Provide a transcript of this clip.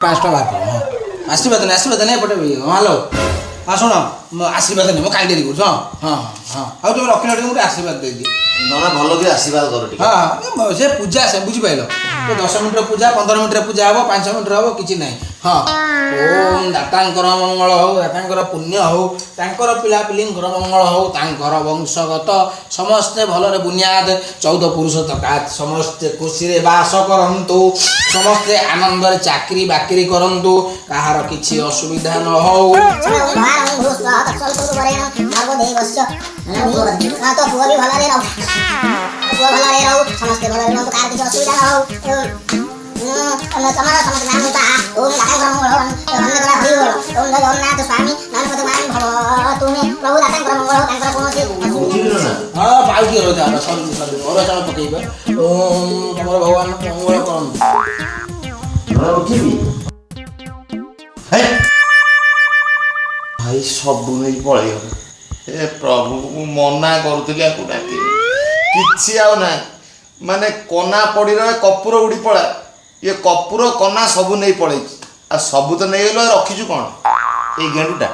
ପାଞ୍ଚ ଟଙ୍କା ବାହାର କର ହଁ ଆଶୀର୍ବାଦ ନାହିଁ ଏପଟେ ହଁ ହ୍ୟାଲୋ ହଁ ଶୁଣ ଆଶୀର୍ବାଦ ନାହିଁ ମୁଁ କାଇଁ ଡେରି କରୁଛି ହଁ ହଁ ହଁ ଆଉ ତୁମେ ରଖିଲ ଟିକେ ଗୋଟେ ଆଶୀର୍ବାଦ ଦେଇଦିଅ ନନା ଭଲ କି ଆଶୀର୍ବାଦ କର ଟିକେ। ହଁ ସେ ପୂଜା ସେ ବୁଝିପାରିଲ 10 ମିନିଟର ପୂଜା 15 ମିନିଟର ପୂଜା ହବ 5 ମିନିଟର ହବ କିଛି ନାହିଁ ହଁ ଓମ୍ ଦାତାଙ୍କର ମଙ୍ଗଳ ହଉ ଦାତାଙ୍କର ପୁଣ୍ୟ ହଉ ତାଙ୍କର ପିଲାପିଲିଙ୍କର ମଙ୍ଗଳ ହଉ ତାଙ୍କର ବଂଶଗତ ସମସ୍ତେ ଭଲରେ ବୁନିୟାଦ 14 ପୁରୁଷ ତକାତ ସମସ୍ତେ ଖୁସିରେ ବାସ କରନ୍ତୁ ସମସ୍ତେ ଆନନ୍ଦରେ ଚାକିରି ବାକିରି କରନ୍ତୁ କାହାର କିଛି ଅସୁବିଧା ନ ହଉ तो पुआ भी भला रे रहो पुआ भला रे रहो समझते भला रे रहो कार की असुविधा न हो तमरा समझ नाम होता ओम दाता ब्रह्म हो रंग करा हरि हो ओम जगन्नाथ स्वामी नानपत मानी भव तुमे प्रभु दाता ब्रह्म हो तांकर कोनोसी ବୁଝିଲୁ ନା ହଁ ପାଉଟି ରହିଥା ସରି ଅରୁଆ ଚାଉଳ ପକେଇବା ଓମ୍ ତମର ଭଗବାନ ମଙ୍ଗଳ କରନ୍ତୁ ନନା ଉଠିବି ହେ ଭାଇ ସବୁ ନେଇ ପଳେଇଗଲା ଏ ପ୍ରଭୁ ମୁଁ ମନା କରୁଥିଲି ଆକୁ ଡାକିବି କିଛି ଆଉ ନାହିଁ ମାନେ କନା ପଡ଼ି ରହେ କପୁର ଉଡ଼ି ପଳା ଇଏ କପୁର କନା ସବୁ ନେଇ ପଳେଇଛି ଆଉ ସବୁ ତ ନେଇଗଲୁ ଆଉ ରଖିଛୁ କ'ଣ ଏଇ ଗେଣ୍ଡୁଟା